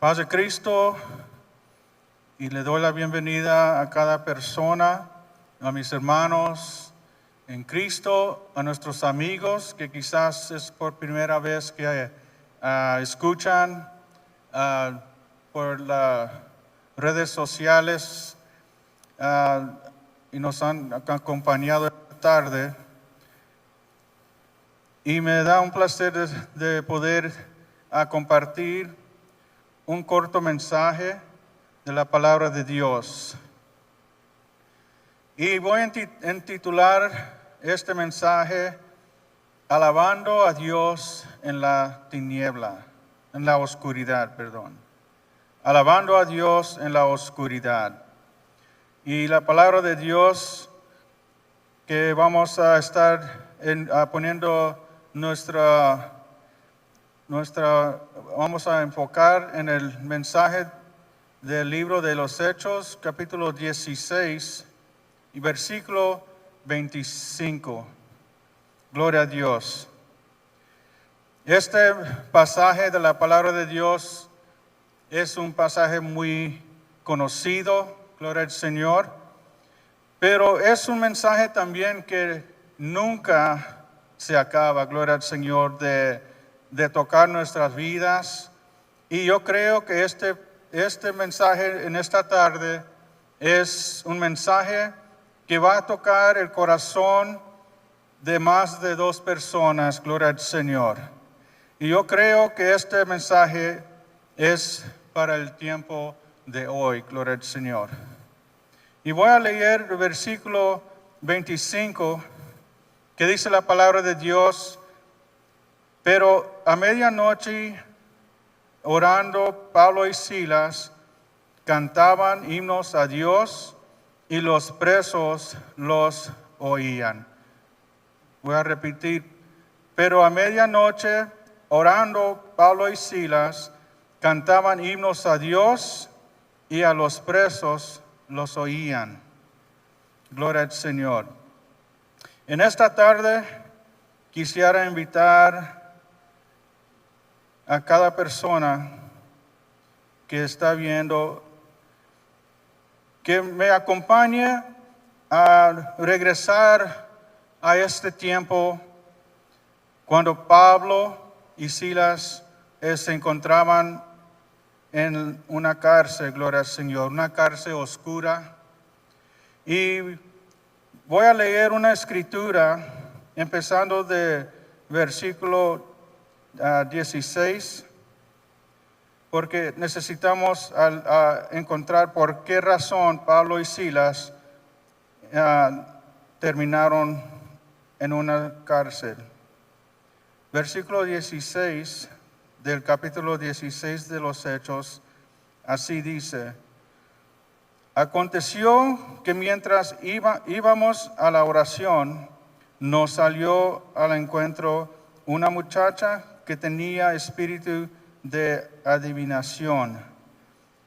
Paz de Cristo, y le doy la bienvenida a cada persona, a mis hermanos en Cristo, a nuestros amigos que quizás es por primera vez que escuchan por las redes sociales y nos han acompañado esta tarde. Y me da un placer de poder compartir un corto mensaje de la palabra de Dios. Y voy a intitular este mensaje Alabando a Dios en la oscuridad, perdón. Alabando a Dios en la oscuridad. Y la palabra de Dios que vamos a estar poniendo vamos a enfocar en el mensaje del libro de los Hechos, capítulo 16 y versículo 25. Gloria a Dios. Este pasaje de la palabra de Dios es un pasaje muy conocido, gloria al Señor, pero es un mensaje también que nunca se acaba, gloria al Señor, de tocar nuestras vidas. Y yo creo que este mensaje en esta tarde es un mensaje que va a tocar el corazón de más de 2 personas, gloria al Señor. Y yo creo que este mensaje es para el tiempo de hoy, gloria al Señor. Y voy a leer el versículo 25, que dice la palabra de Dios: pero a medianoche, orando, Pablo y Silas cantaban himnos a Dios y los presos los oían. Voy a repetir. Pero a medianoche, orando, Pablo y Silas cantaban himnos a Dios y a los presos los oían. Gloria al Señor. En esta tarde quisiera invitar a cada persona que está viendo que me acompañe a regresar a este tiempo cuando Pablo y Silas se encontraban en una cárcel, gloria al Señor, una cárcel oscura. Y voy a leer una escritura empezando de versículo 16, porque necesitamos encontrar por qué razón Pablo y Silas terminaron en una cárcel. Versículo 16 del capítulo 16 de los Hechos, así dice: aconteció que mientras íbamos a la oración, nos salió al encuentro una muchacha que tenía espíritu de adivinación,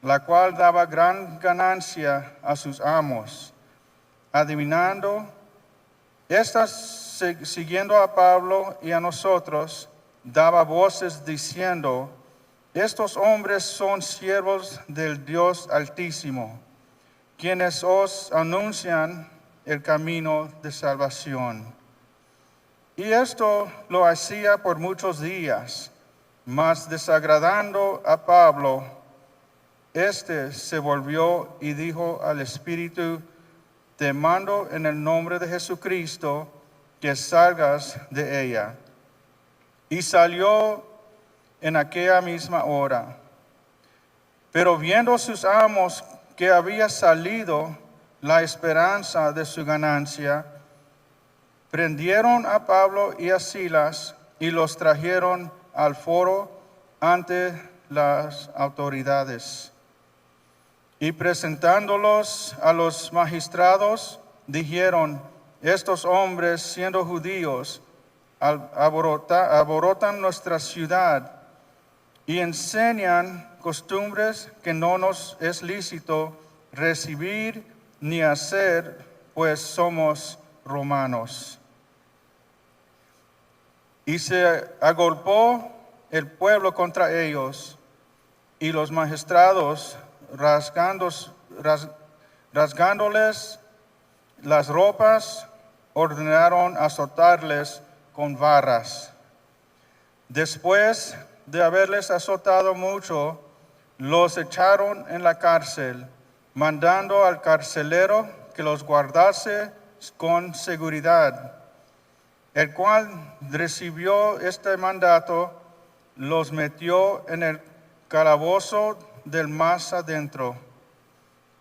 la cual daba gran ganancia a sus amos. Adivinando, estas, siguiendo a Pablo y a nosotros, daba voces diciendo: estos hombres son siervos del Dios Altísimo, quienes os anuncian el camino de salvación. Y esto lo hacía por muchos días, mas desagradando a Pablo, éste se volvió y dijo al espíritu: te mando en el nombre de Jesucristo que salgas de ella. Y salió en aquella misma hora. Pero viendo sus amos que había salido la esperanza de su ganancia, prendieron a Pablo y a Silas y los trajeron al foro ante las autoridades. Y presentándolos a los magistrados, dijeron: estos hombres, siendo judíos, alborotan nuestra ciudad y enseñan costumbres que no nos es lícito recibir ni hacer, pues somos romanos. Y se agolpó el pueblo contra ellos, Y los magistrados, rasgándoles las ropas, ordenaron azotarles con varas. Después de haberles azotado mucho, los echaron en la cárcel, mandando al carcelero que los guardase con seguridad, el cual recibió este mandato, los metió en el calabozo del más adentro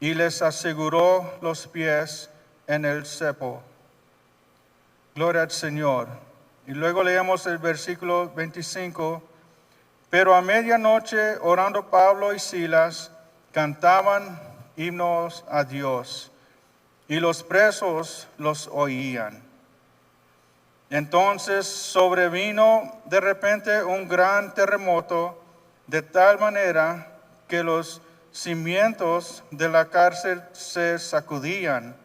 y les aseguró los pies en el cepo. Gloria al Señor. Y luego leemos el versículo 25. Pero a medianoche, orando Pablo y Silas, cantaban himnos a Dios, y los presos los oían. Entonces sobrevino de repente un gran terremoto, de tal manera que los cimientos de la cárcel se sacudían,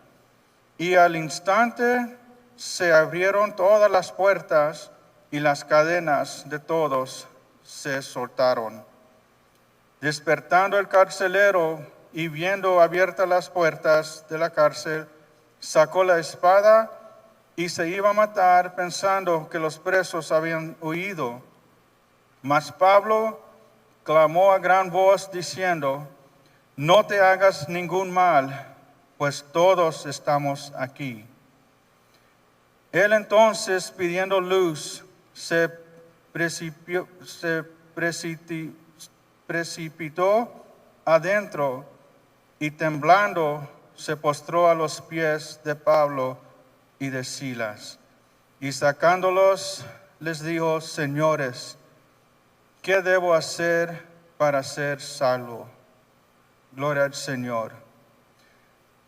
y al instante se abrieron todas las puertas y las cadenas de todos se soltaron. Despertando el carcelero y viendo abiertas las puertas de la cárcel, sacó la espada y se iba a matar pensando que los presos habían huido. Mas Pablo clamó a gran voz diciendo: no te hagas ningún mal, pues todos estamos aquí. Él entonces, pidiendo luz, se precipitó adentro y temblando se postró a los pies de Pablo y de Silas. Y sacándolos les dijo: señores, ¿qué debo hacer para ser salvo? Gloria al Señor.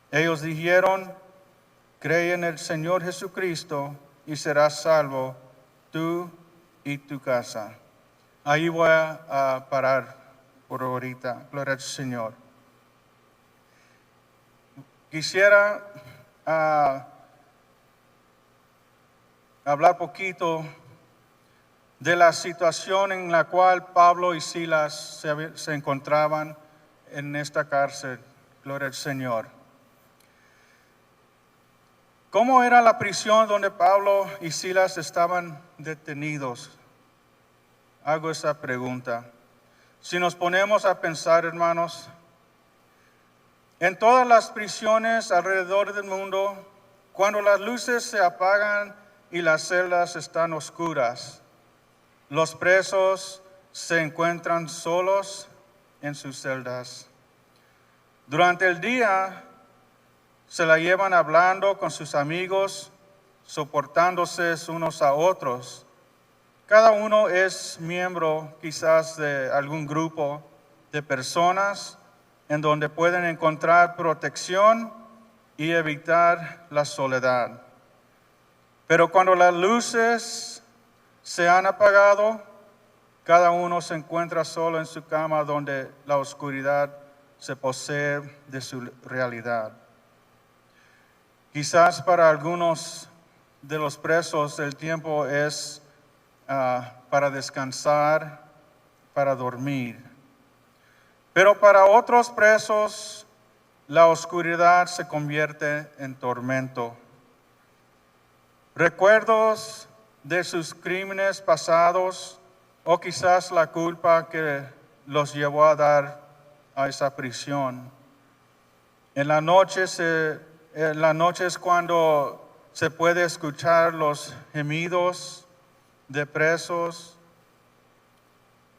Ellos dijeron: cree en el Señor Jesucristo y serás salvo tú y tu casa. Ahí voy a parar por ahorita. Gloria al Señor. Quisiera hablar poquito de la situación en la cual Pablo y Silas se encontraban en esta cárcel. Gloria al Señor. ¿Cómo era la prisión donde Pablo y Silas estaban detenidos? Hago esa pregunta. Si nos ponemos a pensar, hermanos, en todas las prisiones alrededor del mundo, cuando las luces se apagan y las celdas están oscuras, los presos se encuentran solos en sus celdas. Durante el día se la llevan hablando con sus amigos, soportándose unos a otros. Cada uno es miembro quizás de algún grupo de personas en donde pueden encontrar protección y evitar la soledad. Pero cuando las luces se han apagado, cada uno se encuentra solo en su cama donde la oscuridad se posee de su realidad. Quizás para algunos de los presos el tiempo es para descansar, para dormir. Pero para otros presos la oscuridad se convierte en tormento. Recuerdos de sus crímenes pasados o quizás la culpa que los llevó a dar a esa prisión. En la noche es cuando se puede escuchar los gemidos de presos.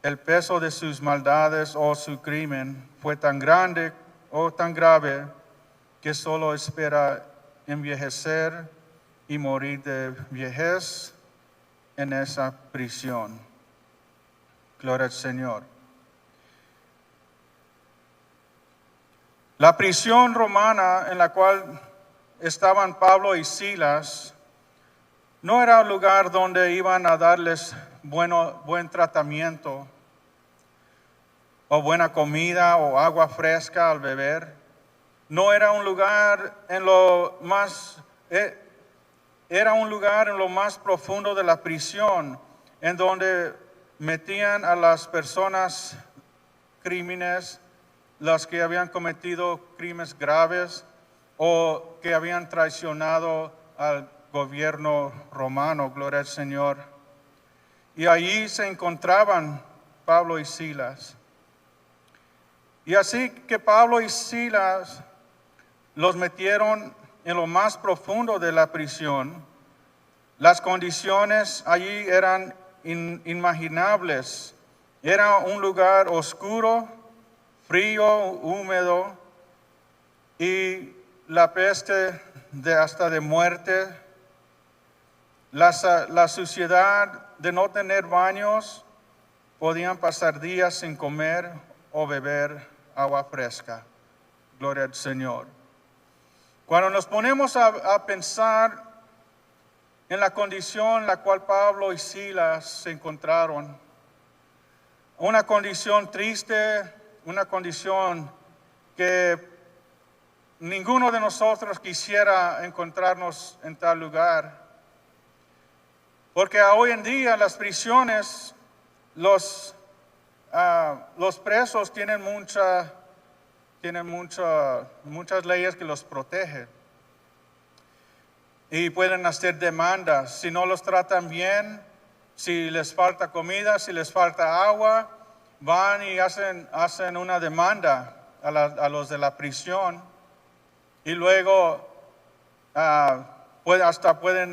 El peso de sus maldades o su crimen fue tan grande o tan grave que solo espera envejecer y morir de viejez en esa prisión. Gloria al Señor. La prisión romana en la cual estaban Pablo y Silas no era un lugar donde iban a darles buen tratamiento o buena comida o agua fresca al beber. No era un lugar era un lugar en lo más profundo de la prisión, en donde metían a las personas crímenes, los que habían cometido crímenes graves o que habían traicionado al gobierno romano, gloria al Señor. Y allí se encontraban Pablo y Silas. Y así que Pablo y Silas los metieron en lo más profundo de la prisión. Las condiciones allí eran inimaginables. Era un lugar oscuro, frío, húmedo, y la peste hasta de muerte. La suciedad de no tener baños, podían pasar días sin comer o beber agua fresca. Gloria al Señor. Cuando nos ponemos a pensar en la condición en la cual Pablo y Silas se encontraron, una condición triste, una condición que ninguno de nosotros quisiera encontrarnos en tal lugar. Porque hoy en día las prisiones, los presos tienen muchas leyes que los protegen. Y pueden hacer demandas. Si no los tratan bien, si les falta comida, si les falta agua, van y hacen una demanda a los de la prisión. Y luego pueden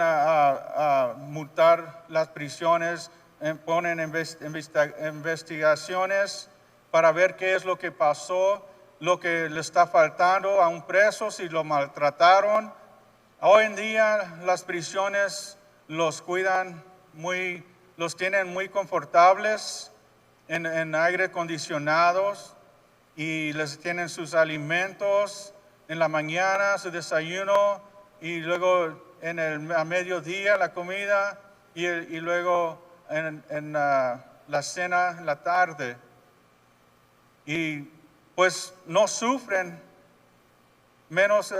multar las prisiones, ponen investigaciones para ver qué es lo que pasó, lo que le está faltando a un preso, si lo maltrataron. Hoy en día las prisiones los cuidan los tienen muy confortables en aire acondicionados y les tienen sus alimentos en la mañana, su desayuno, y luego a mediodía la comida y luego en la cena en la tarde. Y pues no sufren, menos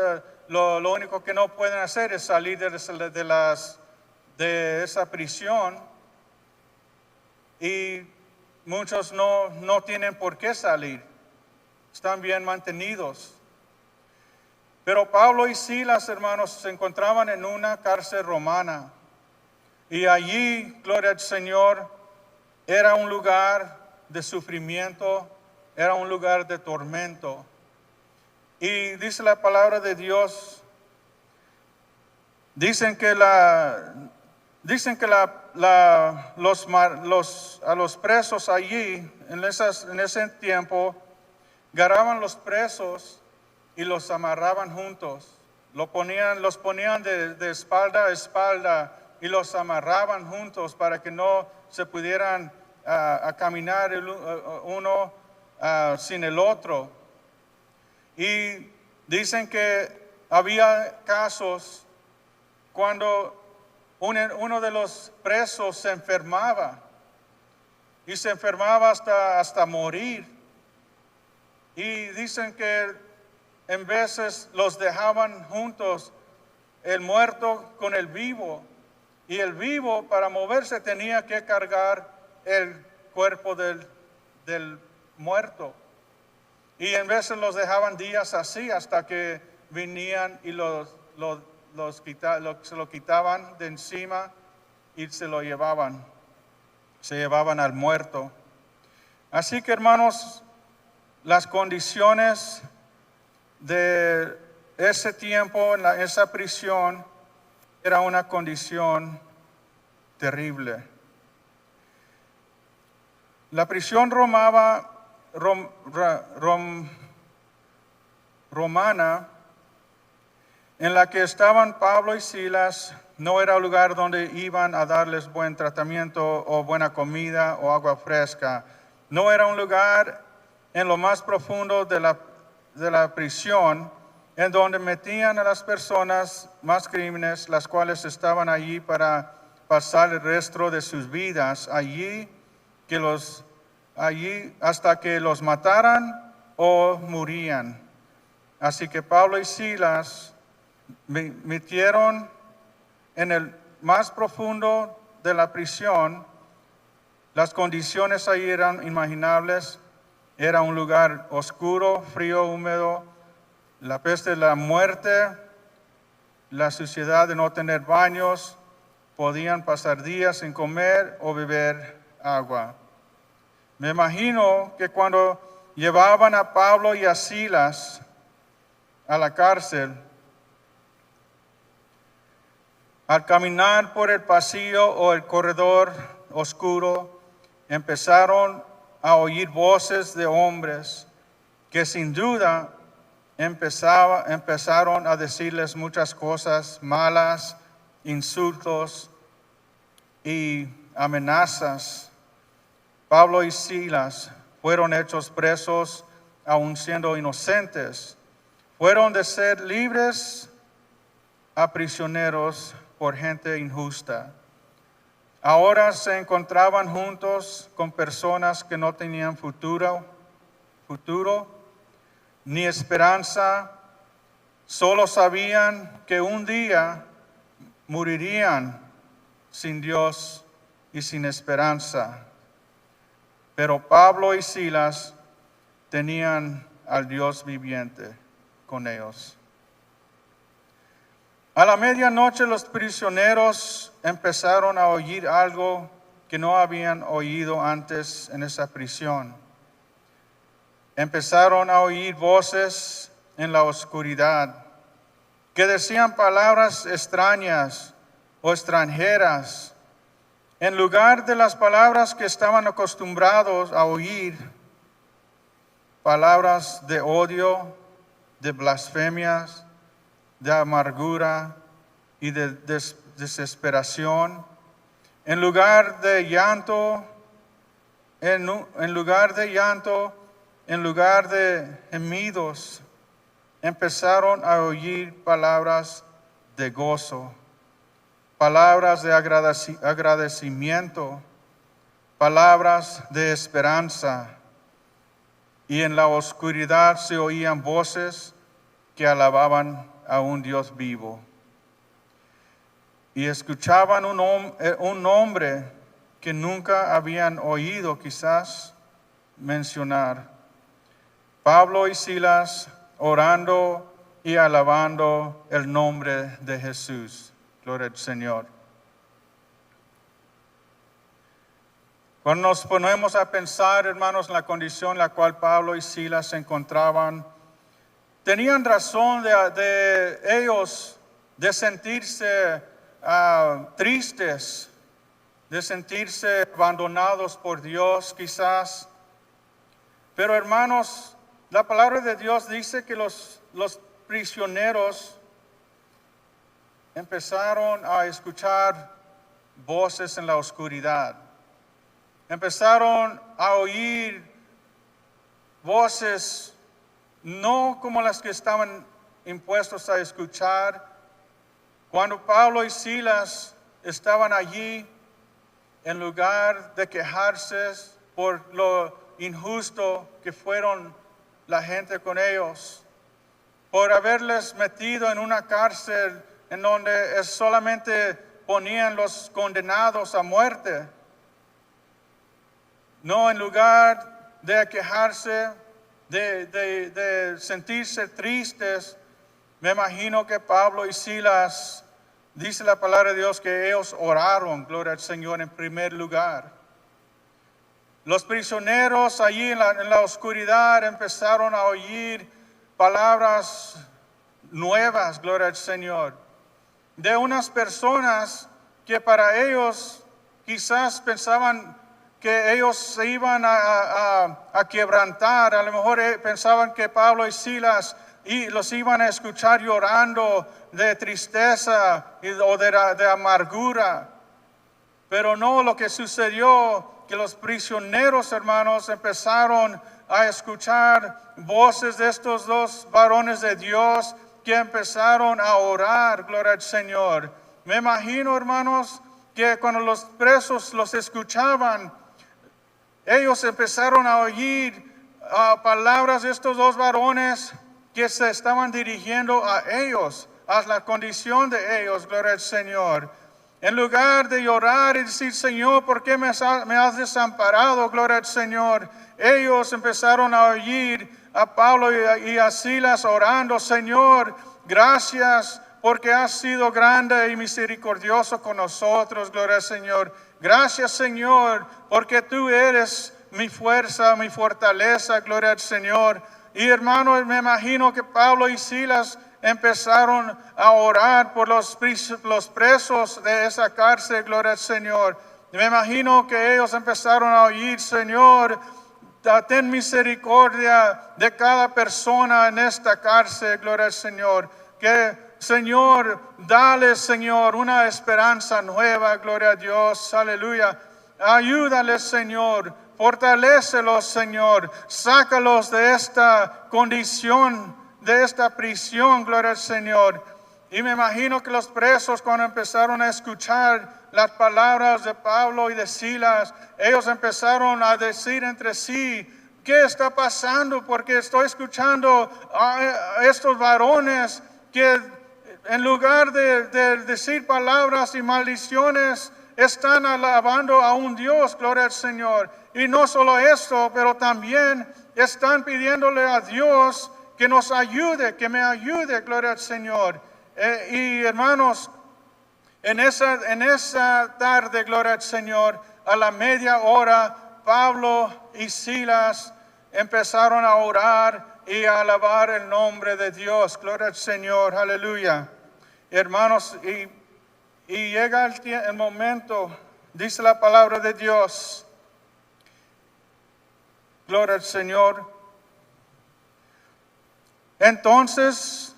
lo único que no pueden hacer es salir de esa prisión, y muchos no tienen por qué salir, están bien mantenidos. Pero Pablo y Silas, hermanos, se encontraban en una cárcel romana, y allí, gloria al Señor, era un lugar de sufrimiento, era un lugar de tormento. Y dice la palabra de Dios, dicen que a los presos allí, en ese tiempo, agarraban los presos y los amarraban juntos. Los ponían de espalda a espalda y los amarraban juntos para que no se pudieran caminar uno sin el otro. Y dicen que había casos cuando uno de los presos se enfermaba, y se enfermaba hasta morir. Y dicen que en veces los dejaban juntos, el muerto con el vivo, y el vivo para moverse tenía que cargar el cuerpo del muerto. Y en veces los dejaban días así hasta que venían y se lo quitaban de encima y se lo llevaban. Se llevaban al muerto. Así que, hermanos, las condiciones de ese tiempo en esa prisión era una condición terrible. La prisión romana en la que estaban Pablo y Silas no era un lugar donde iban a darles buen tratamiento o buena comida o agua fresca. No era un lugar en lo más profundo de la prisión, en donde metían a las personas más crímenes, las cuales estaban allí para pasar el resto de sus vidas allí hasta que los mataran o morían. Así que Pablo y Silas metieron en el más profundo de la prisión. Las condiciones ahí eran inimaginables. era un lugar oscuro, frío, húmedo, la peste de la muerte, la suciedad de no tener baños, podían pasar días sin comer o beber agua. Me imagino que cuando llevaban a Pablo y a Silas a la cárcel, al caminar por el pasillo o el corredor oscuro, empezaron a oír voces de hombres que sin duda empezaron a decirles muchas cosas malas, insultos y amenazas. Pablo y Silas fueron hechos presos aun siendo inocentes. Fueron de ser libres a prisioneros por gente injusta. Ahora se encontraban juntos con personas que no tenían futuro ni esperanza, solo sabían que un día morirían sin Dios y sin esperanza. Pero Pablo y Silas tenían al Dios viviente con ellos. A la medianoche los prisioneros empezaron a oír algo que no habían oído antes en esa prisión. Empezaron a oír voces en la oscuridad que decían palabras extrañas o extranjeras en lugar de las palabras que estaban acostumbrados a oír, palabras de odio, de blasfemias, de amargura y de desesperación. En lugar de llanto, en lugar de gemidos, empezaron a oír palabras de gozo, palabras de agradecimiento, palabras de esperanza. Y en la oscuridad se oían voces que alababan a un Dios vivo. Y escuchaban un nombre que nunca habían oído quizás mencionar. Pablo y Silas orando y alabando el nombre de Jesús. Gloria al Señor. Cuando nos ponemos a pensar, hermanos, en la condición en la cual Pablo y Silas se encontraban, tenían razón de ellos de sentirse tristes, de sentirse abandonados por Dios quizás. Pero hermanos, la palabra de Dios dice que los prisioneros empezaron a escuchar voces en la oscuridad. Empezaron a oír voces no como las que estaban impuestos a escuchar. Cuando Pablo y Silas estaban allí, en lugar de quejarse por lo injusto que fueron la gente con ellos, por haberles metido en una cárcel en donde solamente ponían los condenados a muerte. No, en lugar de quejarse, de sentirse tristes, me imagino que Pablo y Silas, dice la palabra de Dios que ellos oraron, gloria al Señor, en primer lugar. Los prisioneros allí en la oscuridad empezaron a oír palabras nuevas, gloria al Señor, de unas personas que para ellos quizás pensaban que ellos se iban a quebrantar. A lo mejor pensaban que Pablo y Silas los iban a escuchar llorando de tristeza o de amargura. Pero no, lo que sucedió, que los prisioneros, hermanos, empezaron a escuchar voces de estos dos varones de Dios que empezaron a orar, gloria al Señor. Me imagino, hermanos, que cuando los presos los escuchaban, ellos empezaron a oír palabras de estos dos varones que se estaban dirigiendo a ellos, a la condición de ellos, gloria al Señor. En lugar de llorar y decir, Señor, ¿por qué me has desamparado? Gloria al Señor. Ellos empezaron a oír a Pablo y a Silas orando, Señor, gracias porque has sido grande y misericordioso con nosotros, gloria al Señor. Gracias, Señor, porque tú eres mi fuerza, mi fortaleza, gloria al Señor. Y hermanos, me imagino que Pablo y Silas empezaron a orar por los presos de esa cárcel, gloria al Señor. Me imagino que ellos empezaron a oír, Señor, ten misericordia de cada persona en esta cárcel, gloria al Señor. Que, Señor, dale, Señor, una esperanza nueva, gloria a Dios, aleluya. Ayúdales, Señor, fortalécelos, Señor, sácalos de esta condición, de esta prisión, gloria al Señor. Y me imagino que los presos, cuando empezaron a escuchar las palabras de Pablo y de Silas, ellos empezaron a decir entre sí, ¿qué está pasando? Porque estoy escuchando a estos varones que en lugar de decir palabras y maldiciones, están alabando a un Dios, gloria al Señor. Y no solo esto, pero también están pidiéndole a Dios que nos ayude, que me ayude, gloria al Señor. Y hermanos, en esa tarde, gloria al Señor, a la media hora, Pablo y Silas empezaron a orar y a alabar el nombre de Dios. Gloria al Señor, aleluya. Hermanos, y llega el momento, dice la palabra de Dios. Gloria al Señor. Entonces,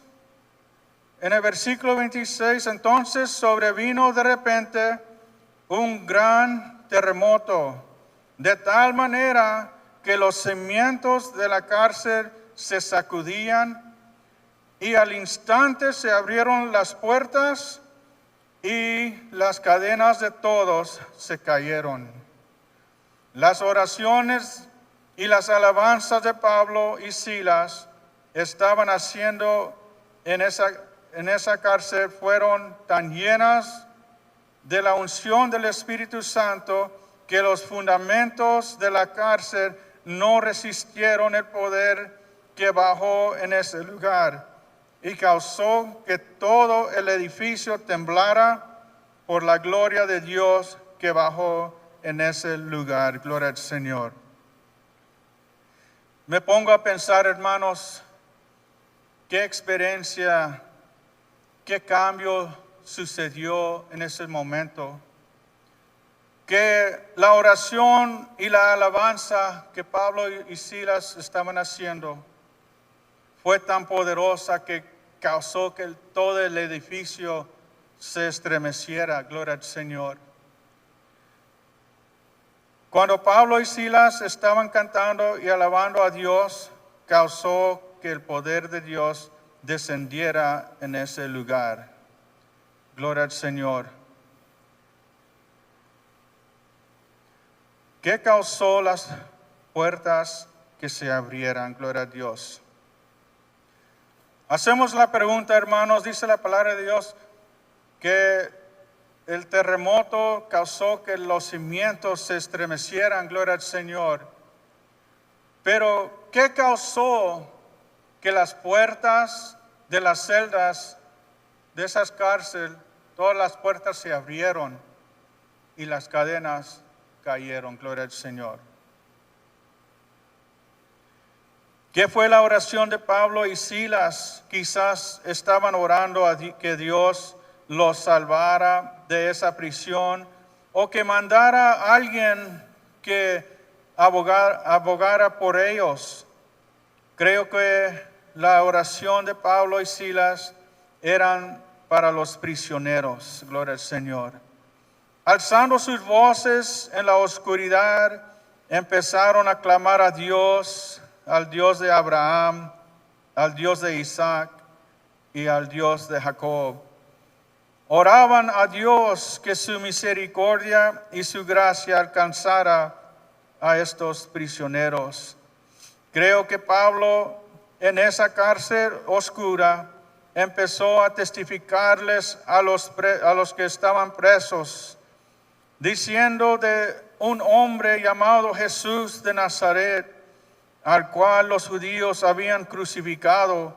en el versículo 26, entonces sobrevino de repente un gran terremoto, de tal manera que los cimientos de la cárcel se sacudían y al instante se abrieron las puertas y las cadenas de todos se cayeron. Las oraciones y las alabanzas de Pablo y Silas estaban haciendo en esa cárcel fueron tan llenas de la unción del Espíritu Santo que los fundamentos de la cárcel no resistieron el poder que bajó en ese lugar y causó que todo el edificio temblara por la gloria de Dios que bajó en ese lugar. Gloria al Señor. Me pongo a pensar, hermanos, qué experiencia, qué cambio sucedió en ese momento. Que la oración y la alabanza que Pablo y Silas estaban haciendo fue tan poderosa que causó que todo el edificio se estremeciera. Gloria al Señor. Cuando Pablo y Silas estaban cantando y alabando a Dios, causó que el poder de Dios descendiera en ese lugar. Gloria al Señor. ¿Qué causó las puertas que se abrieran? Gloria a Dios. Hacemos la pregunta, hermanos, dice la palabra de Dios que el terremoto causó que los cimientos se estremecieran, gloria al Señor. Pero, ¿qué causó que las puertas de las celdas de esas cárceles, todas las puertas se abrieron y las cadenas cayeron? Gloria al Señor. ¿Qué fue la oración de Pablo y Silas? Quizás estaban orando a que Dios los salvara de esa prisión o que mandara a alguien que abogara por ellos. Creo que la oración de Pablo y Silas eran para los prisioneros. Gloria al Señor. Alzando sus voces en la oscuridad, empezaron a clamar a Dios, al Dios de Abraham, al Dios de Isaac y al Dios de Jacob. Oraban a Dios que su misericordia y su gracia alcanzara a estos prisioneros. Creo que Pablo en esa cárcel oscura empezó a testificarles a los que estaban presos, diciendo de un hombre llamado Jesús de Nazaret, al cual los judíos habían crucificado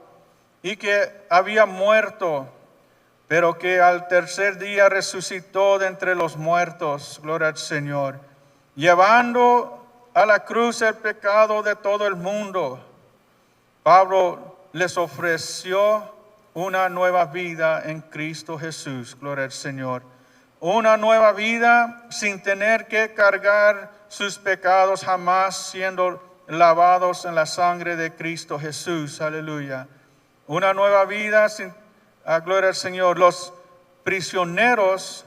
y que había muerto, pero que al tercer día resucitó de entre los muertos, gloria al Señor, llevando a la cruz el pecado de todo el mundo. Pablo les ofreció una nueva vida en Cristo Jesús, gloria al Señor. Una nueva vida sin tener que cargar sus pecados, jamás siendo lavados en la sangre de Cristo Jesús, aleluya. Una nueva vida sin, gloria al Señor. Los prisioneros,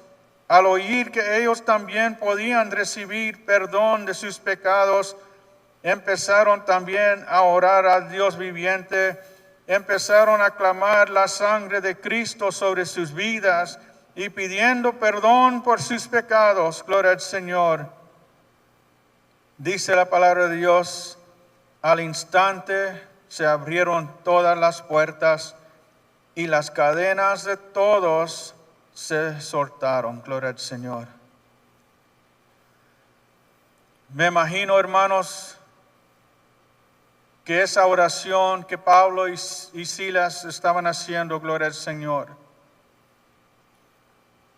al oír que ellos también podían recibir perdón de sus pecados, empezaron también a orar al Dios viviente, empezaron a clamar la sangre de Cristo sobre sus vidas y pidiendo perdón por sus pecados, gloria al Señor. Dice la palabra de Dios, al instante se abrieron todas las puertas y las cadenas de todos se soltaron, gloria al Señor. Me imagino, hermanos, que esa oración que Pablo y Silas estaban haciendo, gloria al Señor.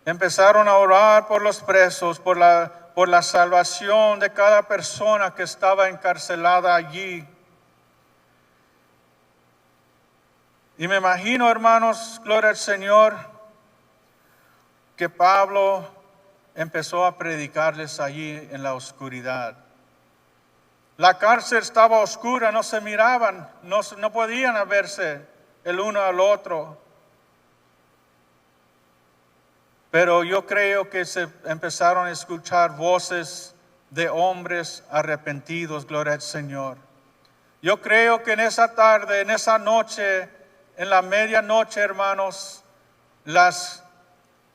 Empezaron a orar por los presos, por la salvación de cada persona que estaba encarcelada allí. Y me imagino, hermanos, gloria al Señor, que Pablo empezó a predicarles allí en la oscuridad. La cárcel estaba oscura, no se miraban, no podían verse el uno al otro. Pero yo creo que se empezaron a escuchar voces de hombres arrepentidos, gloria al Señor. Yo creo que en esa tarde, en esa noche, en la medianoche, hermanos,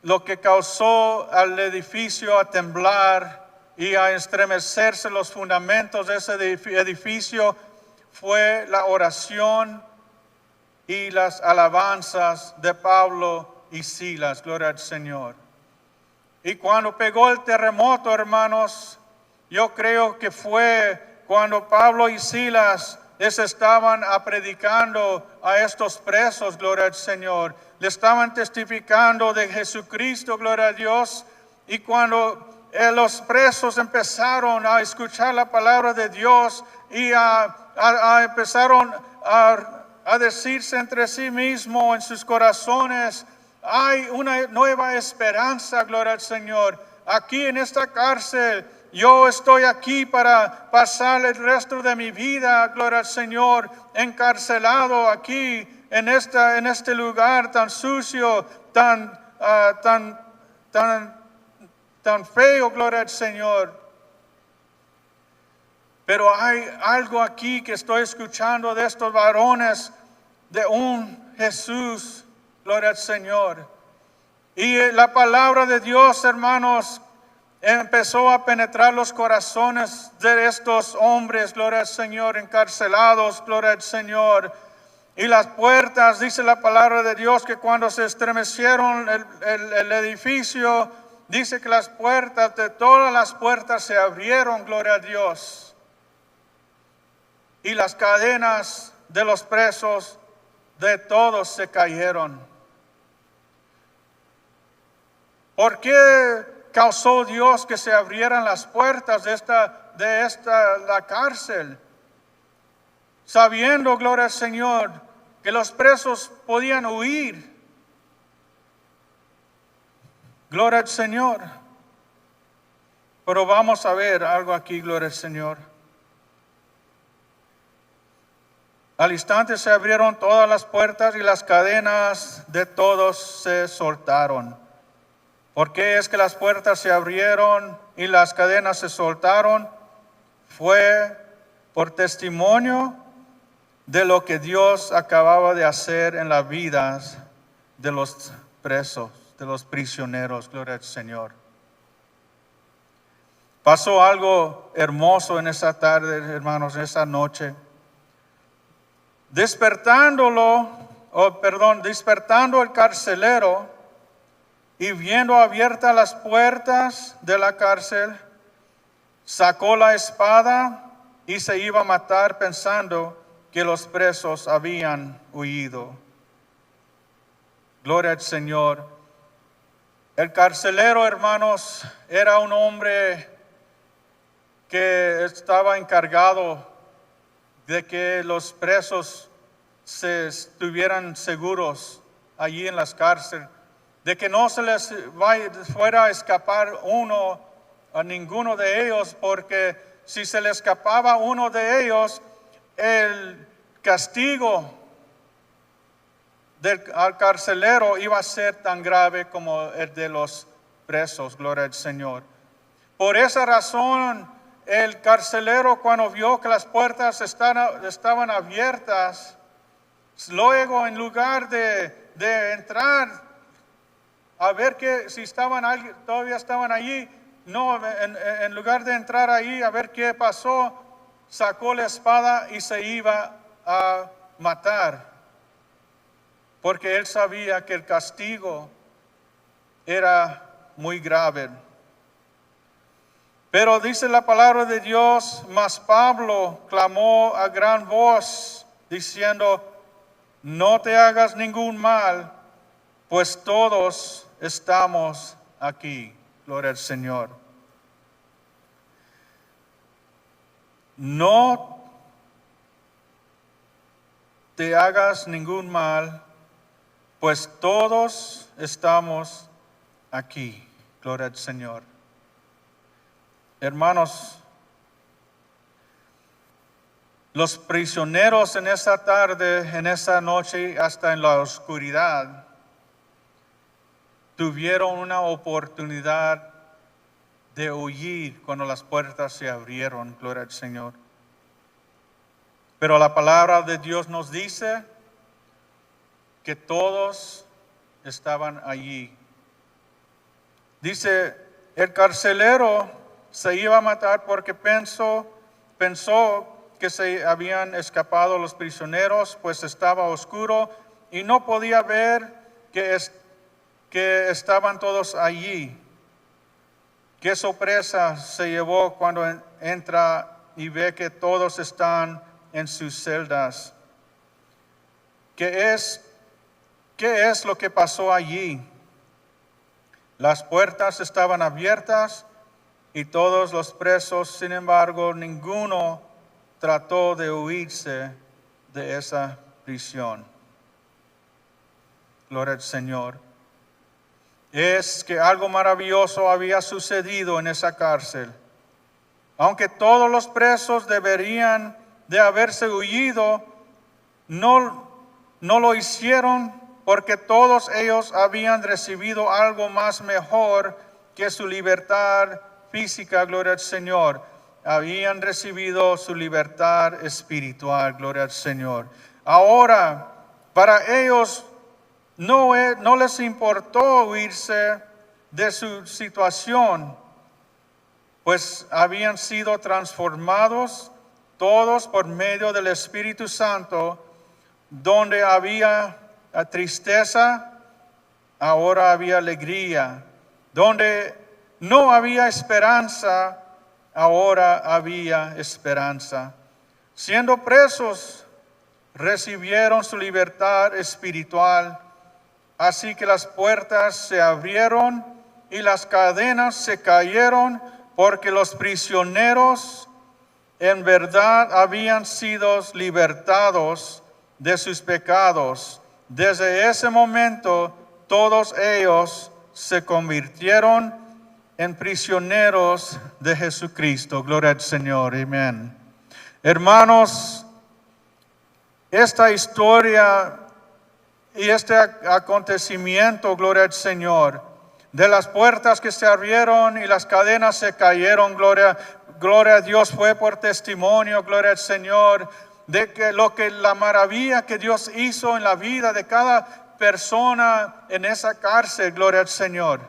lo que causó al edificio a temblar y a estremecerse los fundamentos de ese edificio fue la oración y las alabanzas de Pablo y Silas, gloria al Señor. Y cuando pegó el terremoto, hermanos, yo creo que fue cuando Pablo y Silas les estaban predicando a estos presos, gloria al Señor. Le estaban testificando de Jesucristo, gloria a Dios. Y cuando los presos empezaron a escuchar la palabra de Dios y empezaron a decirse entre sí mismos en sus corazones, hay una nueva esperanza, gloria al Señor. Aquí en esta cárcel, yo estoy aquí para pasar el resto de mi vida, gloria al Señor, encarcelado aquí en este lugar tan sucio, tan feo, gloria al Señor. Pero hay algo aquí que estoy escuchando de estos varones, de un Jesús, gloria al Señor. Y la palabra de Dios, hermanos, empezó a penetrar los corazones de estos hombres, gloria al Señor, encarcelados, gloria al Señor. Y las puertas, dice la palabra de Dios, que cuando se estremecieron el edificio, dice que las puertas, de todas las puertas se abrieron, gloria a Dios. Y las cadenas de los presos, de todos se cayeron. ¿Por qué causó Dios que se abrieran las puertas de la cárcel? Sabiendo, gloria al Señor, que los presos podían huir. Gloria al Señor. Pero vamos a ver algo aquí, gloria al Señor. Al instante se abrieron todas las puertas y las cadenas de todos se soltaron. ¿Por qué es que las puertas se abrieron y las cadenas se soltaron? Fue por testimonio de lo que Dios acababa de hacer en las vidas de los presos, de los prisioneros, gloria al Señor. Pasó algo hermoso en esa tarde, hermanos, en esa noche. Despertándolo despertando el carcelero y viendo abiertas las puertas de la cárcel, sacó la espada y se iba a matar pensando que los presos habían huido. Gloria al Señor. El carcelero, hermanos, era un hombre que estaba encargado de que los presos se estuvieran seguros allí en las cárceles, de que no se les fuera a escapar a ninguno de ellos, porque si se le escapaba uno de ellos, el castigo al carcelero iba a ser tan grave como el de los presos, gloria al Señor. Por esa razón, el carcelero, cuando vio que las puertas estaban abiertas, luego en lugar de entrar a ver si todavía estaban allí, no, en lugar de entrar ahí a ver qué pasó, sacó la espada y se iba a matar, porque él sabía que el castigo era muy grave. Pero dice la palabra de Dios, mas Pablo clamó a gran voz, diciendo, no te hagas ningún mal, pues todos estamos aquí. Gloria al Señor. No te hagas ningún mal, pues todos estamos aquí. Gloria al Señor. Hermanos, los prisioneros en esa tarde, en esa noche, hasta en la oscuridad, tuvieron una oportunidad de huir cuando las puertas se abrieron, gloria al Señor. Pero la palabra de Dios nos dice que todos estaban allí. Dice, el carcelero se iba a matar porque pensó que se habían escapado los prisioneros, pues estaba oscuro y no podía ver que estaban todos allí. Qué sorpresa se llevó cuando entra y ve que todos están en sus celdas. ¿Qué es lo que pasó allí? Las puertas estaban abiertas y todos los presos, sin embargo, ninguno trató de huirse de esa prisión. Gloria al Señor. Es que algo maravilloso había sucedido en esa cárcel. Aunque todos los presos deberían de haberse huido, no lo hicieron porque todos ellos habían recibido algo más mejor que su libertad física, gloria al Señor. Habían recibido su libertad espiritual, gloria al Señor. Ahora, para ellos no les importó huirse de su situación, pues habían sido transformados todos por medio del Espíritu Santo. Donde había tristeza, ahora había alegría. Donde no había esperanza, ahora había esperanza. Siendo presos, recibieron su libertad espiritual. Así que las puertas se abrieron y las cadenas se cayeron, porque los prisioneros en verdad habían sido libertados de sus pecados. Desde ese momento, todos ellos se convirtieron en prisioneros de Jesucristo. Gloria al Señor. Amén. Hermanos, esta historia y este acontecimiento, gloria al Señor, de las puertas que se abrieron y las cadenas se cayeron, gloria a Dios, fue por testimonio, gloria al Señor, de que la maravilla que Dios hizo en la vida de cada persona en esa cárcel, gloria al Señor.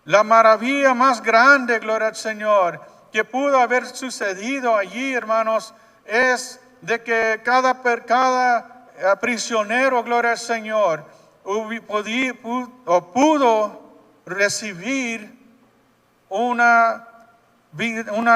La maravilla más grande, gloria al Señor, que pudo haber sucedido allí, hermanos, es de que cada prisionero, gloria al Señor, pudo recibir una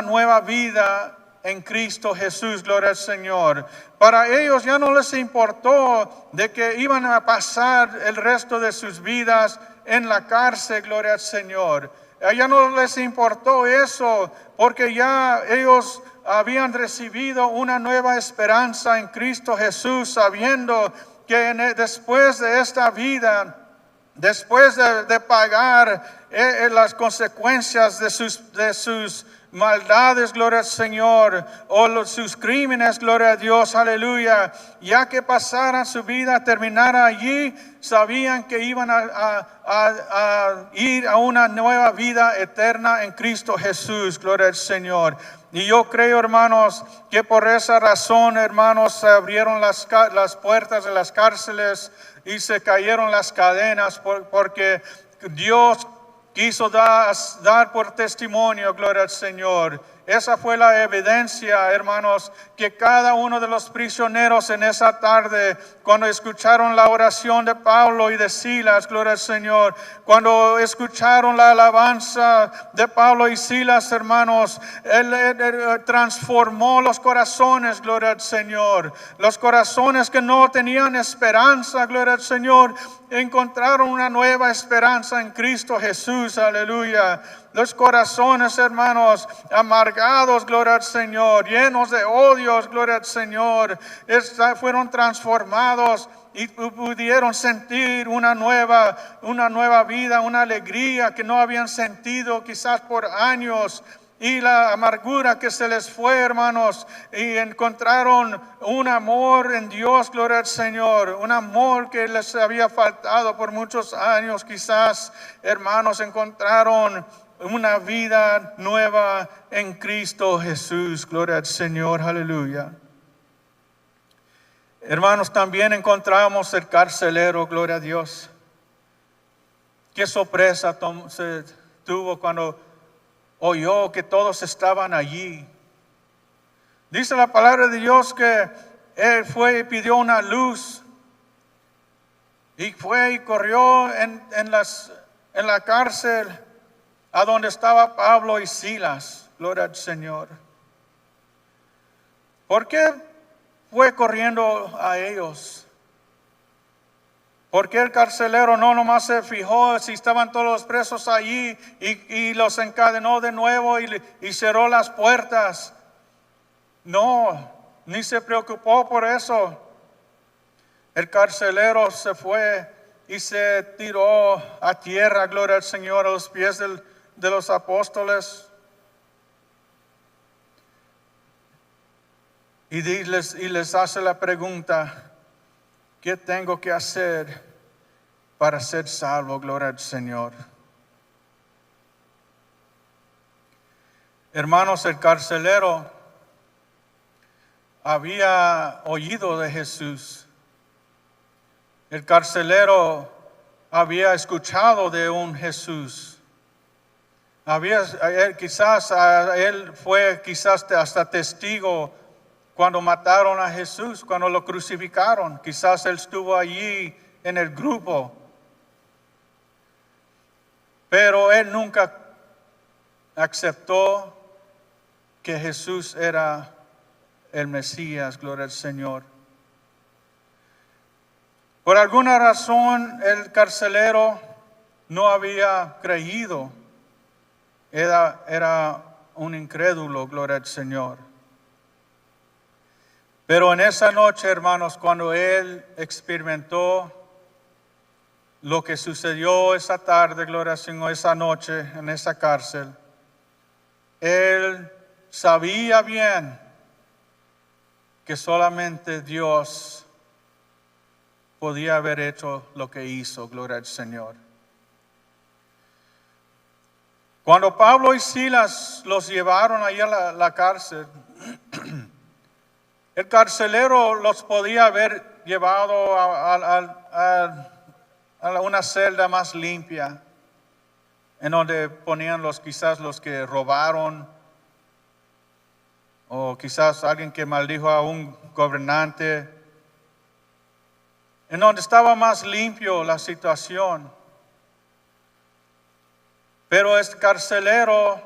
nueva vida en Cristo Jesús, gloria al Señor. Para ellos ya no les importó de que iban a pasar el resto de sus vidas en la cárcel, gloria al Señor. Ya no les importó eso, porque ya ellos habían recibido una nueva esperanza en Cristo Jesús, sabiendo que después de esta vida, después de pagar las consecuencias de sus maldades, gloria al Señor, o sus crímenes, gloria a Dios, aleluya, ya que pasaran su vida, terminara allí, sabían que iban a ir a una nueva vida eterna en Cristo Jesús, gloria al Señor. Y yo creo, hermanos, que por esa razón, hermanos, se abrieron las puertas de las cárceles y se cayeron las cadenas, porque Dios quiso dar por testimonio, gloria al Señor. Esa fue la evidencia, hermanos, que cada uno de los prisioneros en esa tarde, cuando escucharon la oración de Pablo y de Silas, gloria al Señor, cuando escucharon la alabanza de Pablo y Silas, hermanos, Él transformó los corazones, gloria al Señor. Los corazones que no tenían esperanza, gloria al Señor, encontraron una nueva esperanza en Cristo Jesús, aleluya. Los corazones, hermanos, amargados, gloria al Señor, llenos de odios, gloria al Señor, fueron transformados y pudieron sentir una nueva vida, una alegría que no habían sentido quizás por años. Y la amargura que se les fue, hermanos, y encontraron un amor en Dios, gloria al Señor, un amor que les había faltado por muchos años, quizás, hermanos, encontraron una vida nueva en Cristo Jesús, gloria al Señor, aleluya. Hermanos, también encontramos el carcelero, gloria a Dios. Qué sorpresa se tuvo cuando oyó que todos estaban allí. Dice la palabra de Dios que él fue y pidió una luz y fue y corrió en la cárcel a donde estaba Pablo y Silas, gloria al Señor. ¿Por qué fue corriendo a ellos? Porque el carcelero no nomás se fijó si estaban todos los presos allí y los encadenó de nuevo y cerró las puertas. No, ni se preocupó por eso. El carcelero se fue y se tiró a tierra, gloria al Señor, a los pies de los apóstoles. Y les hace la pregunta: ¿qué tengo que hacer para ser salvo? Gloria al Señor. Hermanos, el carcelero había oído de Jesús. El carcelero había escuchado de un Jesús. Él fue quizás hasta testigo cuando mataron a Jesús, cuando lo crucificaron. Quizás él estuvo allí en el grupo. Pero él nunca aceptó que Jesús era el Mesías, gloria al Señor. Por alguna razón el carcelero no había creído. Era un incrédulo, gloria al Señor. Pero en esa noche, hermanos, cuando él experimentó lo que sucedió esa tarde, gloria al Señor, esa noche en esa cárcel, él sabía bien que solamente Dios podía haber hecho lo que hizo, gloria al Señor. Cuando Pablo y Silas los llevaron allí a la cárcel, el carcelero los podía haber llevado a una celda más limpia, en donde ponían quizás los que robaron, o quizás alguien que maldijo a un gobernante, en donde estaba más limpio la situación. Pero este carcelero,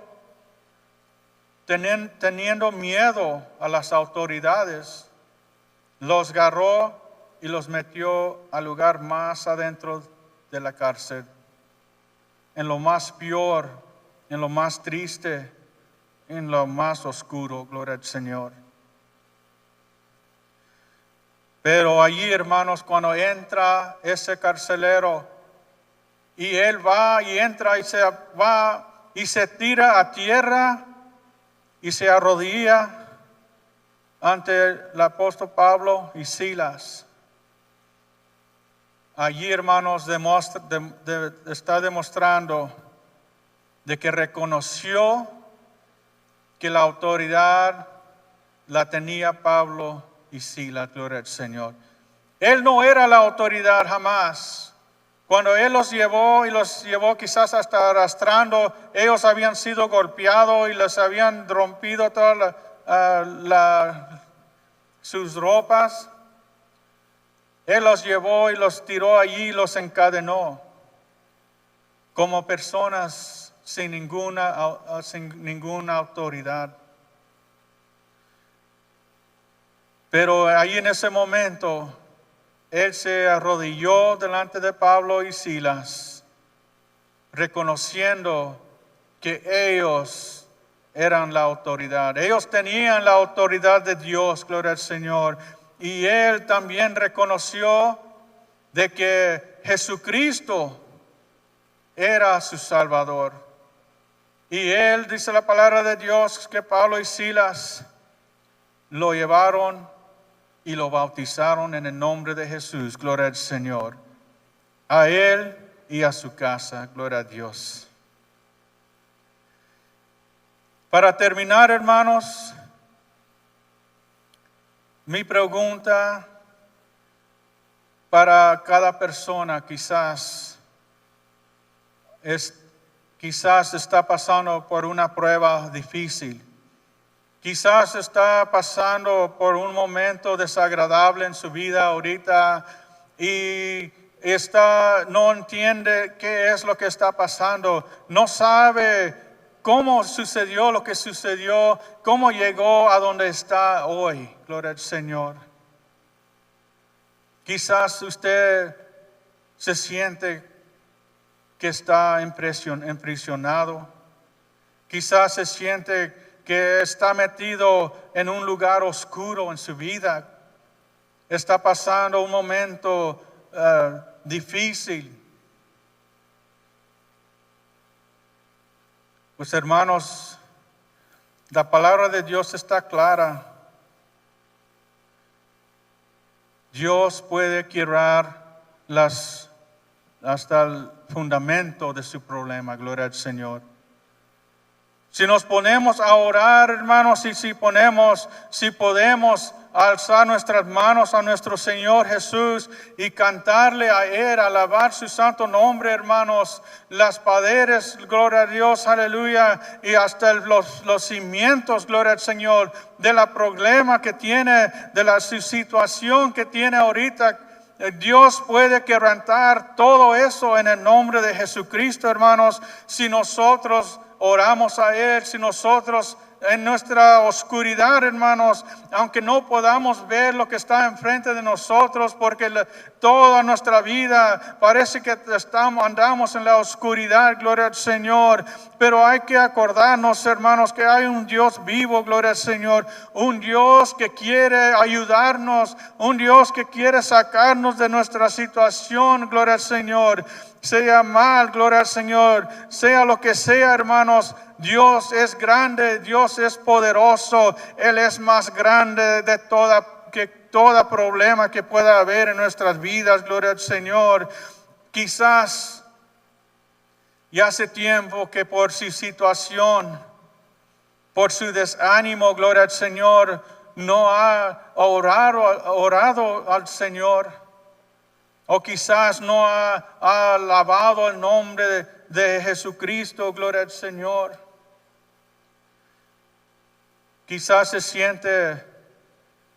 teniendo miedo a las autoridades, los agarró y los metió al lugar más adentro de la cárcel, en lo más peor, en lo más triste, en lo más oscuro, gloria al Señor. Pero allí, hermanos, cuando entra ese carcelero y él va y entra y se va y se tira a tierra y se arrodilla ante el apóstol Pablo y Silas. Allí, hermanos, está demostrando de que reconoció que la autoridad la tenía Pablo y Silas, gloria al Señor. Él no era la autoridad jamás. Cuando Él los llevó quizás hasta arrastrando, ellos habían sido golpeados y les habían rompido todas sus ropas. Él los llevó y los tiró allí y los encadenó como personas sin ninguna autoridad. Pero ahí en ese momento, Él se arrodilló delante de Pablo y Silas, reconociendo que ellos eran la autoridad. Ellos tenían la autoridad de Dios, gloria al Señor. Y Él también reconoció de que Jesucristo era su Salvador. Y Él, dice la palabra de Dios, que Pablo y Silas lo llevaron y lo bautizaron en el nombre de Jesús, gloria al Señor. A Él y a su casa, gloria a Dios. Para terminar, hermanos, mi pregunta para cada persona quizás está pasando por una prueba difícil. Quizás está pasando por un momento desagradable en su vida ahorita y no entiende qué es lo que está pasando. No sabe cómo sucedió lo que sucedió, cómo llegó a donde está hoy. Gloria al Señor. Quizás usted se siente que está impresionado. Quizás se siente que está metido en un lugar oscuro en su vida. Está pasando un momento difícil. Pues hermanos, la palabra de Dios está clara. Dios puede quiebrar hasta el fundamento de su problema, gloria al Señor. Si nos ponemos a orar, hermanos, y si podemos alzar nuestras manos a nuestro Señor Jesús y cantarle a Él, alabar su santo nombre, hermanos, las paredes, gloria a Dios, aleluya, y hasta los cimientos, gloria al Señor, de la problema que tiene, su situación que tiene ahorita. Dios puede quebrantar todo eso en el nombre de Jesucristo, hermanos, si nosotros oramos a Él, si nosotros en nuestra oscuridad, hermanos, aunque no podamos ver lo que está enfrente de nosotros, porque toda nuestra vida parece que andamos en la oscuridad, gloria al Señor, pero hay que acordarnos, hermanos, que hay un Dios vivo, gloria al Señor, un Dios que quiere ayudarnos, un Dios que quiere sacarnos de nuestra situación, gloria al Señor. Sea mal, gloria al Señor, sea lo que sea, hermanos, Dios es grande, Dios es poderoso, Él es más grande de todo problema que pueda haber en nuestras vidas, gloria al Señor. Quizás ya hace tiempo que por su situación, por su desánimo, gloria al Señor, no ha orado al Señor. O quizás no ha alabado el nombre de Jesucristo, gloria al Señor. Quizás se siente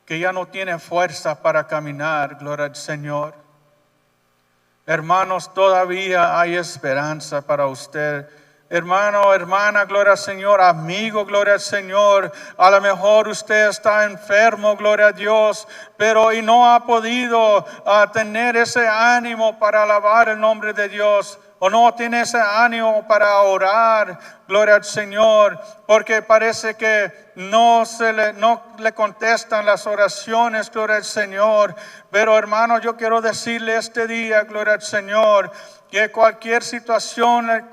que ya no tiene fuerza para caminar, gloria al Señor. Hermanos, todavía hay esperanza para usted. Hermano, hermana, gloria al Señor. Amigo, gloria al Señor. A lo mejor usted está enfermo, gloria a Dios, pero y no ha podido tener ese ánimo para alabar el nombre de Dios. O no tiene ese ánimo para orar, gloria al Señor, porque parece que no le contestan las oraciones, gloria al Señor. Pero hermano, yo quiero decirle este día, gloria al Señor, que cualquier situación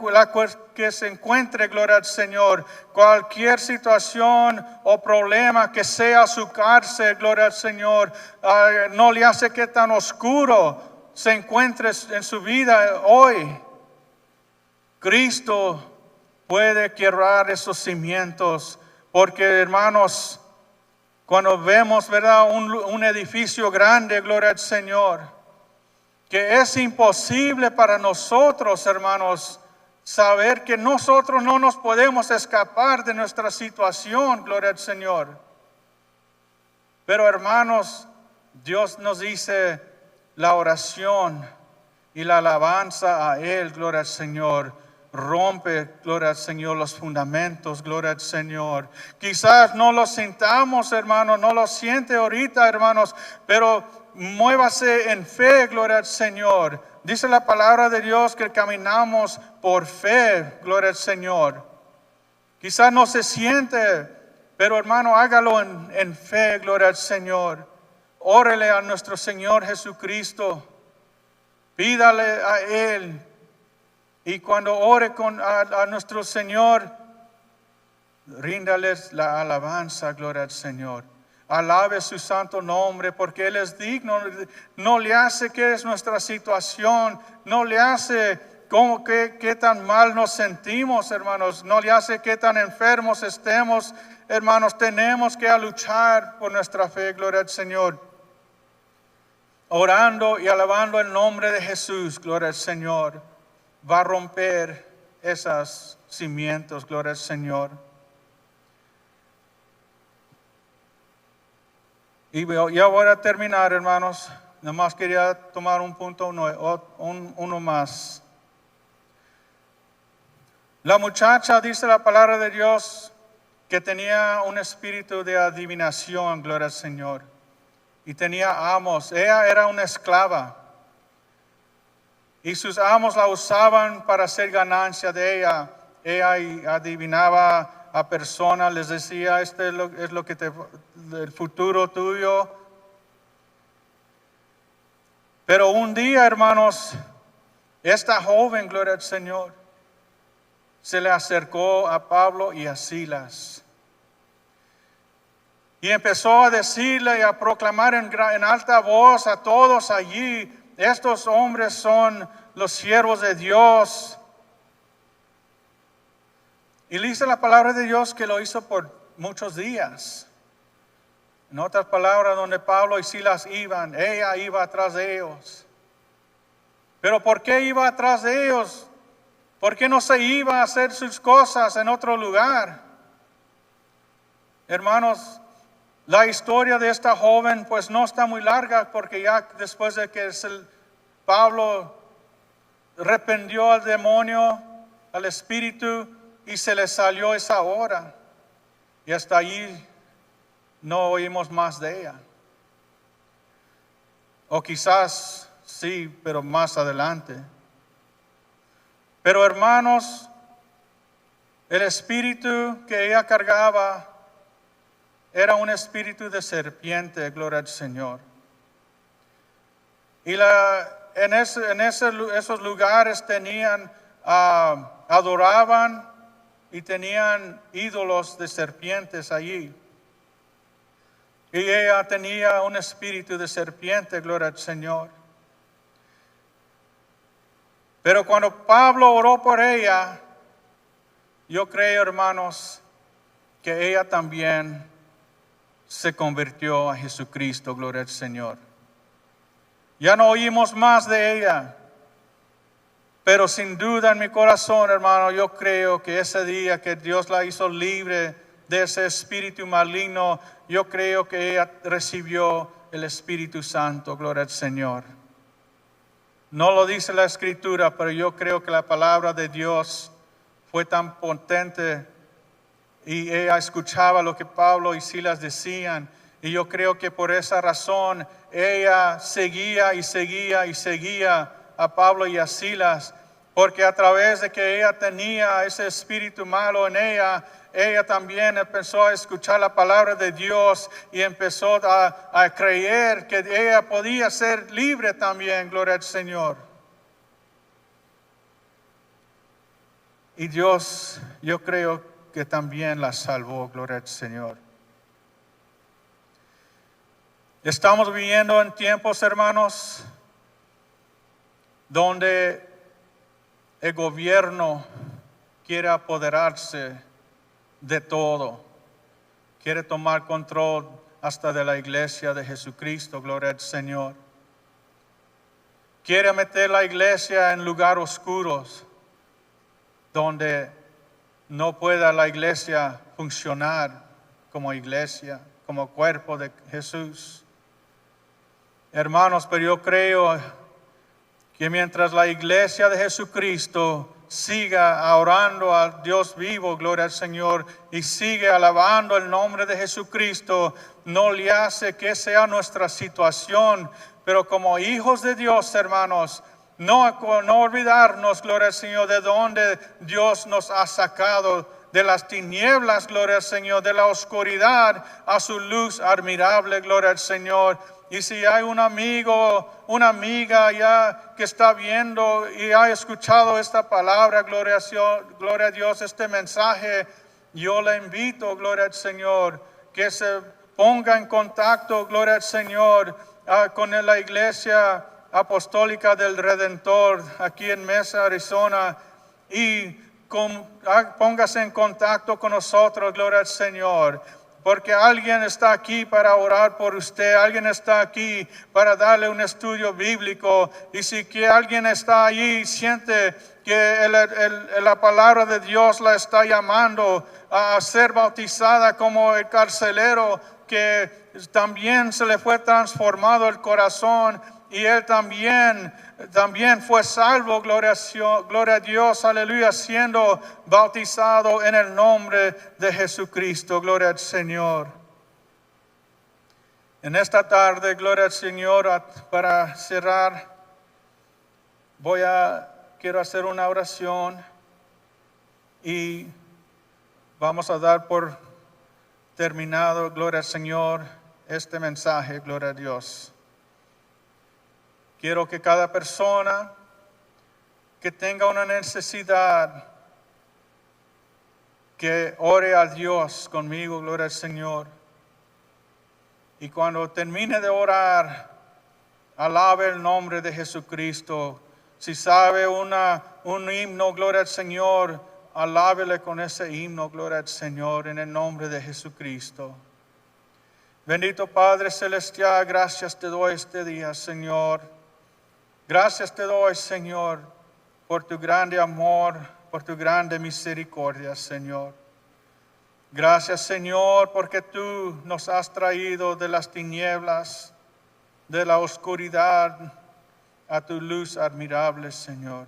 que se encuentre, gloria al Señor, cualquier situación o problema que sea su cárcel, gloria al Señor, no le hace que tan oscuro se encuentre en su vida hoy. Cristo puede quebrar esos cimientos, porque hermanos, cuando vemos, ¿verdad?, un edificio grande, gloria al Señor, que es imposible para nosotros, hermanos, saber que nosotros no nos podemos escapar de nuestra situación, gloria al Señor. Pero hermanos, Dios nos dice la oración y la alabanza a Él, gloria al Señor, rompe, gloria al Señor, los fundamentos, gloria al Señor. Quizás no lo sintamos, hermanos, no lo siente ahorita, hermanos, pero muévase en fe, gloria al Señor. Dice la palabra de Dios que caminamos por fe, gloria al Señor. Quizás no se siente, pero hermano, hágalo en fe, gloria al Señor. Órele a nuestro Señor Jesucristo. Pídale a Él. Y cuando ore a nuestro Señor, ríndales la alabanza, gloria al Señor. Alabe su santo nombre, porque Él es digno. No le hace que es nuestra situación, no le hace como que tan mal nos sentimos, hermanos, no le hace que tan enfermos estemos, hermanos. Tenemos que luchar por nuestra fe, gloria al Señor. Orando y alabando el nombre de Jesús, gloria al Señor, va a romper esos cimientos, gloria al Señor. Y ya voy a terminar, hermanos. Nada más quería tomar un punto, uno más. La muchacha, dice la palabra de Dios, que tenía un espíritu de adivinación, gloria al Señor. Y tenía amos. Ella era una esclava. Y sus amos la usaban para hacer ganancia de ella. Ella adivinaba a personas, les decía, este es lo que el futuro tuyo. Pero un día, hermanos, esta joven, gloria al Señor, se le acercó a Pablo y a Silas. Y empezó a decirle y a proclamar en alta voz a todos allí: estos hombres son los siervos de Dios. Y dice la palabra de Dios que lo hizo por muchos días. En otras palabras, donde Pablo y Silas iban, ella iba atrás de ellos. Pero ¿por qué iba atrás de ellos? ¿Por qué no se iba a hacer sus cosas en otro lugar? Hermanos, la historia de esta joven pues no está muy larga, porque ya después de que Pablo reprendió al demonio, al espíritu, y se le salió esa hora. Y hasta allí no oímos más de ella. O quizás sí, pero más adelante. Pero hermanos, el espíritu que ella cargaba era un espíritu de serpiente, gloria al Señor. Y en esos lugares adoraban y tenían ídolos de serpientes allí. Y ella tenía un espíritu de serpiente, gloria al Señor. Pero cuando Pablo oró por ella, yo creo, hermanos, que ella también se convirtió a Jesucristo, gloria al Señor. Ya no oímos más de ella. Pero sin duda en mi corazón, hermano, yo creo que ese día que Dios la hizo libre de ese espíritu maligno, yo creo que ella recibió el Espíritu Santo, gloria al Señor. No lo dice la Escritura, pero yo creo que la palabra de Dios fue tan potente y ella escuchaba lo que Pablo y Silas decían. Y yo creo que por esa razón ella seguía y seguía y seguía a Pablo y a Silas, porque a través de que ella tenía ese espíritu malo en ella, ella también empezó a escuchar la palabra de Dios y empezó a creer que ella podía ser libre también, gloria al Señor. Y Dios, yo creo que también la salvó, gloria al Señor. Estamos viviendo en tiempos, hermanos, donde el gobierno quiere apoderarse de todo, quiere tomar control hasta de la iglesia de Jesucristo, gloria al Señor. Quiere meter la iglesia en lugares oscuros, donde no pueda la iglesia funcionar como iglesia, como cuerpo de Jesús. Hermanos, pero yo creo que mientras la iglesia de Jesucristo siga orando al Dios vivo, gloria al Señor, y sigue alabando el nombre de Jesucristo, no le hace que sea nuestra situación, pero como hijos de Dios, hermanos, no olvidarnos, gloria al Señor, de donde Dios nos ha sacado, de las tinieblas, gloria al Señor, de la oscuridad a su luz admirable, gloria al Señor. Y si hay un amigo, una amiga ya que está viendo y ha escuchado esta palabra, gloria a Dios, este mensaje, yo le invito, gloria al Señor, que se ponga en contacto, gloria al Señor, con la iglesia apostólica del Redentor aquí en Mesa, Arizona, y póngase en contacto con nosotros, gloria al Señor. Porque alguien está aquí para orar por usted, alguien está aquí para darle un estudio bíblico. Y si que alguien está allí y siente que la palabra de Dios la está llamando a ser bautizada como el carcelero, que también se le fue transformado el corazón y él también fue salvo, gloria a Dios, aleluya, siendo bautizado en el nombre de Jesucristo, gloria al Señor. En esta tarde, gloria al Señor, para cerrar, quiero hacer una oración y vamos a dar por terminado, gloria al Señor, este mensaje, gloria a Dios. Quiero que cada persona que tenga una necesidad, que ore a Dios conmigo, gloria al Señor. Y cuando termine de orar, alabe el nombre de Jesucristo. Si sabe un himno, gloria al Señor, alábele con ese himno, gloria al Señor, en el nombre de Jesucristo. Bendito Padre Celestial, gracias te doy este día, Señor. Gracias te doy, Señor, por tu grande amor, por tu grande misericordia, Señor. Gracias, Señor, porque tú nos has traído de las tinieblas, de la oscuridad, a tu luz admirable, Señor.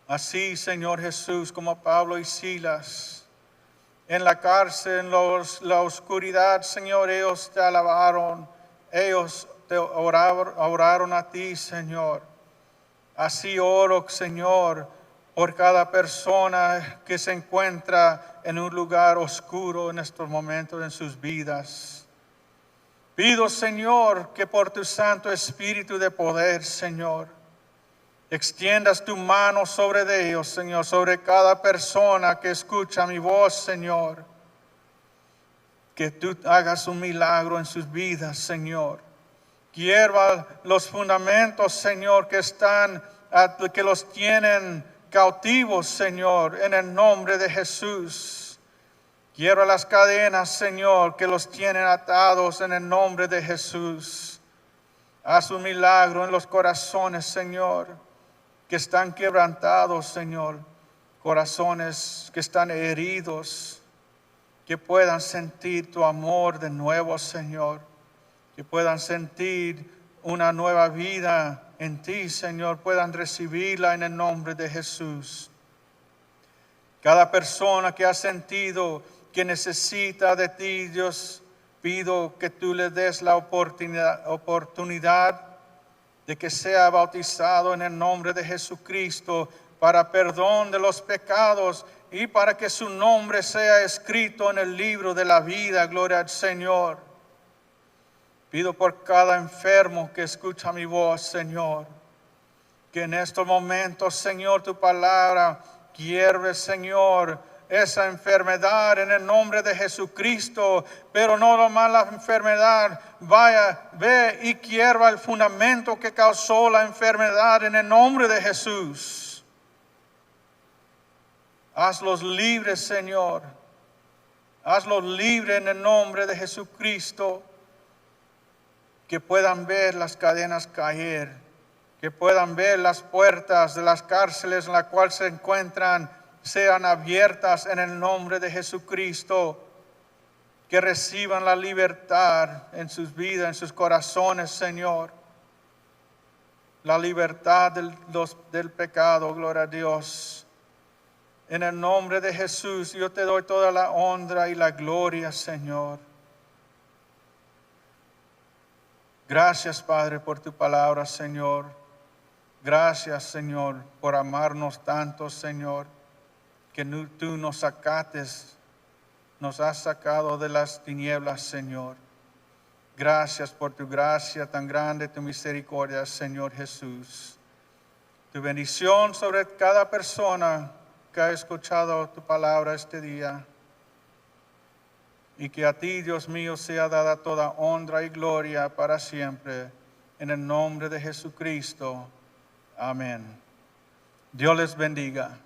Así, Señor Jesús, como Pablo y Silas, en la cárcel, en la oscuridad, Señor, ellos te alabaron, ellos te oraron a ti, Señor. Así oro, Señor, por cada persona que se encuentra en un lugar oscuro en estos momentos en sus vidas. Pido, Señor, que por tu Santo Espíritu de poder, Señor, extiendas tu mano sobre ellos, Señor, sobre cada persona que escucha mi voz, Señor. Que tú hagas un milagro en sus vidas, Señor. Hierva los fundamentos, Señor, que los tienen cautivos, Señor, en el nombre de Jesús. Hierva las cadenas, Señor, que los tienen atados en el nombre de Jesús. Haz un milagro en los corazones, Señor, que están quebrantados, Señor. Corazones que están heridos, que puedan sentir tu amor de nuevo, Señor. Que puedan sentir una nueva vida en ti, Señor, puedan recibirla en el nombre de Jesús. Cada persona que ha sentido que necesita de ti, Dios, pido que tú le des la oportunidad de que sea bautizado en el nombre de Jesucristo para perdón de los pecados y para que su nombre sea escrito en el libro de la vida. Gloria al Señor. Pido por cada enfermo que escucha mi voz, Señor, que en estos momentos, Señor, tu palabra hierve, Señor, esa enfermedad en el nombre de Jesucristo, pero no nomás la enfermedad, ve y hierva el fundamento que causó la enfermedad en el nombre de Jesús. Hazlos libres, Señor, hazlos libres en el nombre de Jesucristo, que puedan ver las cadenas caer, que puedan ver las puertas de las cárceles en las cuales se encuentran sean abiertas en el nombre de Jesucristo, que reciban la libertad en sus vidas, en sus corazones, Señor. La libertad del pecado, gloria a Dios. En el nombre de Jesús, yo te doy toda la honra y la gloria, Señor. Gracias, Padre, por tu palabra, Señor. Gracias, Señor, por amarnos tanto, Señor, que tú nos has sacado de las tinieblas, Señor. Gracias por tu gracia tan grande, tu misericordia, Señor Jesús. Tu bendición sobre cada persona que ha escuchado tu palabra este día. Y que a ti, Dios mío, sea dada toda honra y gloria para siempre. En el nombre de Jesucristo. Amén. Dios les bendiga.